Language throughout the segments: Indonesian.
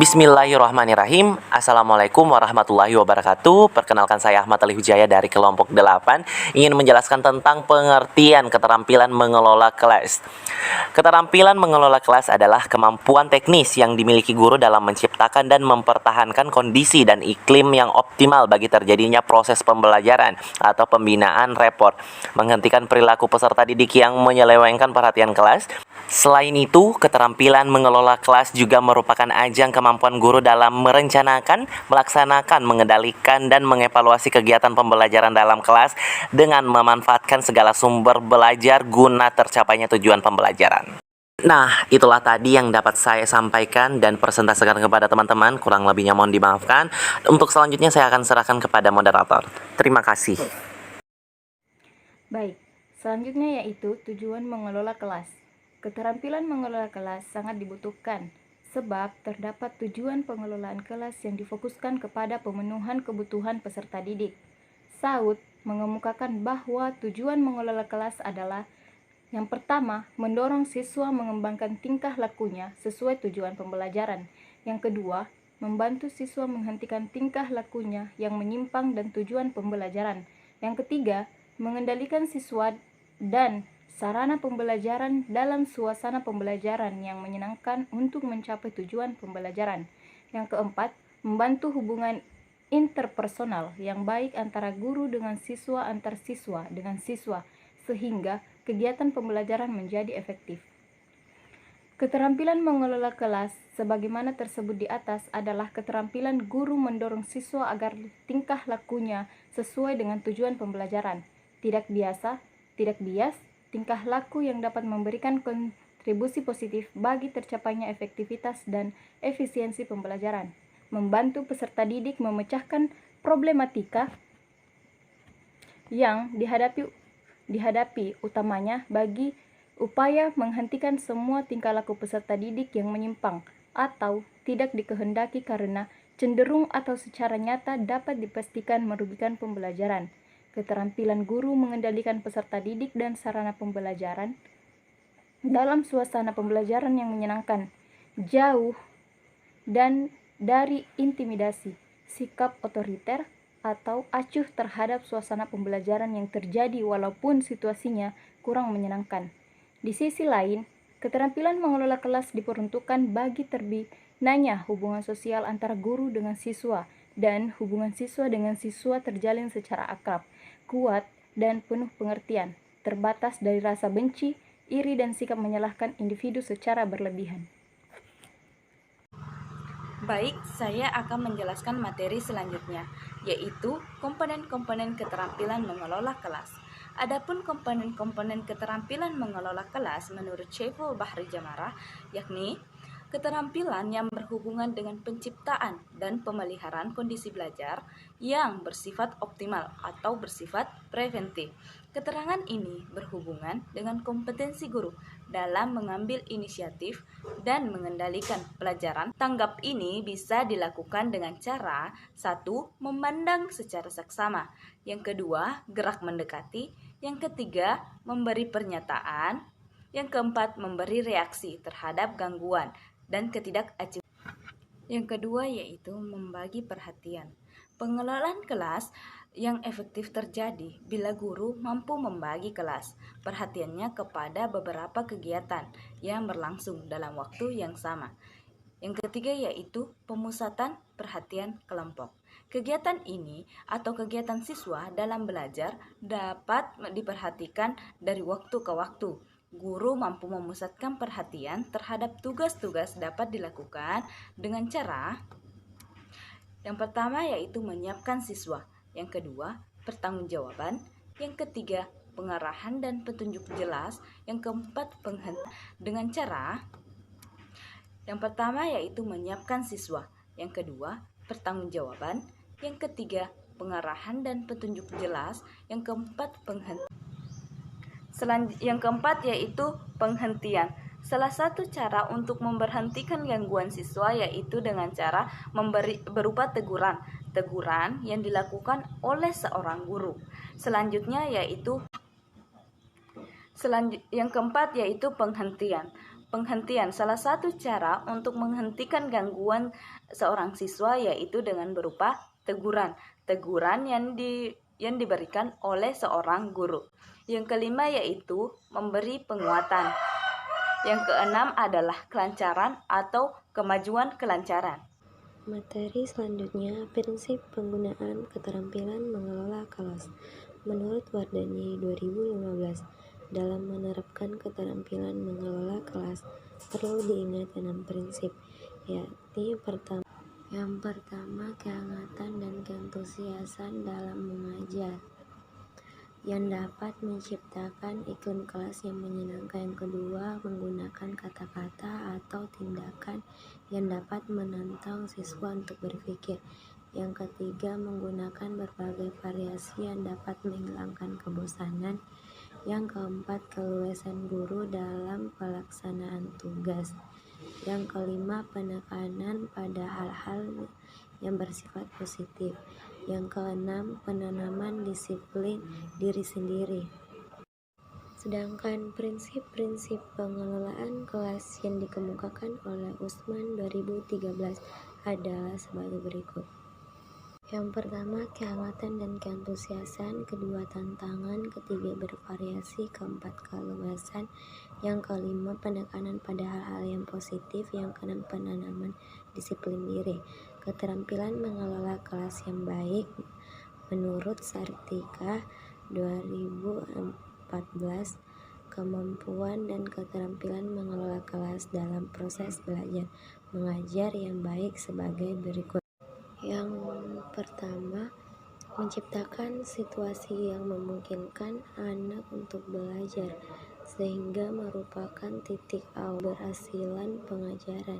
Bismillahirrahmanirrahim. Assalamualaikum warahmatullahi wabarakatuh. Perkenalkan, saya Ahmad Ali Hujaya dari kelompok 8, ingin menjelaskan tentang pengertian keterampilan mengelola kelas. Keterampilan mengelola kelas adalah kemampuan teknis yang dimiliki guru dalam menciptakan dan mempertahankan kondisi dan iklim yang optimal bagi terjadinya proses pembelajaran atau pembinaan repot, menghentikan perilaku peserta didik yang menyelewengkan perhatian kelas. Selain itu, keterampilan mengelola kelas juga merupakan ajang kemampuan guru dalam merencanakan, melaksanakan, mengendalikan, dan mengevaluasi kegiatan pembelajaran dalam kelas dengan memanfaatkan segala sumber belajar guna tercapainya tujuan pembelajaran. Nah, itulah tadi yang dapat saya sampaikan dan presentasikan kepada teman-teman. Kurang lebihnya mohon dimaafkan. Untuk selanjutnya saya akan serahkan kepada moderator. Terima kasih. Baik, selanjutnya yaitu tujuan mengelola kelas. Keterampilan mengelola kelas sangat dibutuhkan sebab terdapat tujuan pengelolaan kelas yang difokuskan kepada pemenuhan kebutuhan peserta didik. Saud mengemukakan bahwa tujuan mengelola kelas adalah yang pertama, mendorong siswa mengembangkan tingkah lakunya sesuai tujuan pembelajaran. Yang kedua, membantu siswa menghentikan tingkah lakunya yang menyimpang dan tujuan pembelajaran. Yang ketiga, mengendalikan siswa dan sarana pembelajaran dalam suasana pembelajaran yang menyenangkan untuk mencapai tujuan pembelajaran. Yang keempat, membantu hubungan interpersonal yang baik antara guru dengan siswa, antar siswa dengan siswa, sehingga kegiatan pembelajaran menjadi efektif. Keterampilan mengelola kelas sebagaimana tersebut di atas adalah keterampilan guru mendorong siswa agar tingkah lakunya sesuai dengan tujuan pembelajaran. Tidak bias, tingkah laku yang dapat memberikan kontribusi positif bagi tercapainya efektivitas dan efisiensi pembelajaran. Membantu peserta didik memecahkan problematika yang dihadapi utamanya bagi upaya menghentikan semua tingkah laku peserta didik yang menyimpang atau tidak dikehendaki karena cenderung atau secara nyata dapat dipastikan merugikan pembelajaran. Keterampilan guru mengendalikan peserta didik dan sarana pembelajaran dalam suasana pembelajaran yang menyenangkan, jauh dan dari intimidasi, sikap otoriter, atau acuh terhadap suasana pembelajaran yang terjadi walaupun situasinya kurang menyenangkan. Di sisi lain, keterampilan mengelola kelas diperuntukkan bagi terbinanya hubungan sosial antara guru dengan siswa dan hubungan siswa dengan siswa terjalin secara akrab, kuat, dan penuh pengertian, terbatas dari rasa benci, iri, dan sikap menyalahkan individu secara berlebihan. Baik, saya akan menjelaskan materi selanjutnya, yaitu komponen-komponen keterampilan mengelola kelas. Adapun komponen-komponen keterampilan mengelola kelas menurut Syaiful Bahri Jamarah, yakni keterampilan yang berhubungan dengan penciptaan dan pemeliharaan kondisi belajar yang bersifat optimal atau bersifat preventif. Keterangan ini berhubungan dengan kompetensi guru dalam mengambil inisiatif dan mengendalikan pelajaran. Tanggap ini bisa dilakukan dengan cara 1. Memandang secara saksama, yang kedua, gerak mendekati, yang ketiga, memberi pernyataan, yang keempat, memberi reaksi terhadap gangguan dan ketidakacuan. Yang kedua yaitu membagi perhatian. Pengelolaan kelas yang efektif terjadi bila guru mampu membagi kelas perhatiannya kepada beberapa kegiatan yang berlangsung dalam waktu yang sama. Yang ketiga yaitu pemusatan perhatian kelompok. Kegiatan ini atau kegiatan siswa dalam belajar dapat diperhatikan dari waktu ke waktu. Guru mampu memusatkan perhatian terhadap tugas-tugas dapat dilakukan dengan cara yang pertama yaitu menyiapkan siswa, yang kedua pertanggungjawaban, yang ketiga pengarahan dan petunjuk jelas, yang keempat dengan cara yang pertama yaitu menyiapkan siswa, yang kedua pertanggungjawaban, yang ketiga pengarahan dan petunjuk jelas, yang keempat yang keempat yaitu penghentian. Salah satu cara untuk memberhentikan gangguan siswa yaitu dengan cara berupa teguran yang dilakukan oleh seorang guru. Selanjutnya yaitu yang keempat yaitu penghentian. penghentian. Salah satu cara untuk menghentikan gangguan seorang siswa yaitu dengan berupa teguran. Teguran yang diberikan oleh seorang guru. Yang kelima yaitu memberi penguatan. Yang keenam adalah kelancaran atau kemajuan kelancaran. Materi selanjutnya, prinsip penggunaan keterampilan mengelola kelas. Menurut Wardani 2015, dalam menerapkan keterampilan mengelola kelas, perlu diingat 6 prinsip, yakni yang pertama, kehangatan dan keantusiasan dalam mengajar, yang dapat menciptakan iklim kelas yang menyenangkan. Yang kedua, menggunakan kata-kata atau tindakan yang dapat menantang siswa untuk berpikir. Yang ketiga, menggunakan berbagai variasi yang dapat menghilangkan kebosanan. Yang keempat, keluasan guru dalam pelaksanaan tugas. Yang kelima, penekanan pada hal-hal yang bersifat positif. Yang keenam, penanaman disiplin diri sendiri. Sedangkan prinsip-prinsip pengelolaan kelas yang dikemukakan oleh Usman 2013 adalah sebagai berikut. Yang pertama, kehangatan dan keantusiasan. Kedua, tantangan. Ketiga, bervariasi. Keempat, keluasan. Yang kelima, penekanan pada hal-hal yang positif. Yang keenam, penanaman disiplin diri. Keterampilan mengelola kelas yang baik menurut Sartika 2014, kemampuan dan keterampilan mengelola kelas dalam proses belajar mengajar yang baik sebagai berikut. Yang pertama, menciptakan situasi yang memungkinkan anak untuk belajar sehingga merupakan titik awal keberhasilan pengajaran.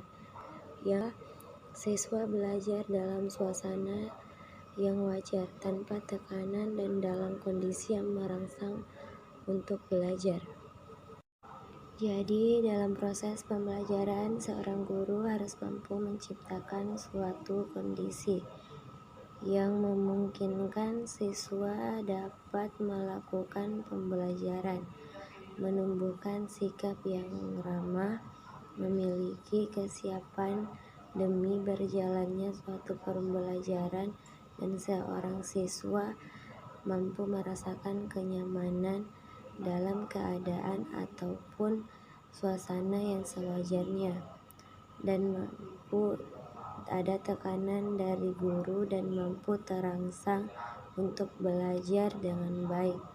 Ya, siswa belajar dalam suasana yang wajar, tanpa tekanan dan dalam kondisi yang merangsang untuk belajar. Jadi, dalam proses pembelajaran, seorang guru harus mampu menciptakan suatu kondisi yang memungkinkan siswa dapat melakukan pembelajaran, menumbuhkan sikap yang ramah, memiliki kesiapan demi berjalannya suatu pembelajaran, dan seorang siswa mampu merasakan kenyamanan dalam keadaan ataupun suasana yang sewajarnya, dan mampu ada tekanan dari guru dan mampu terangsang untuk belajar dengan baik.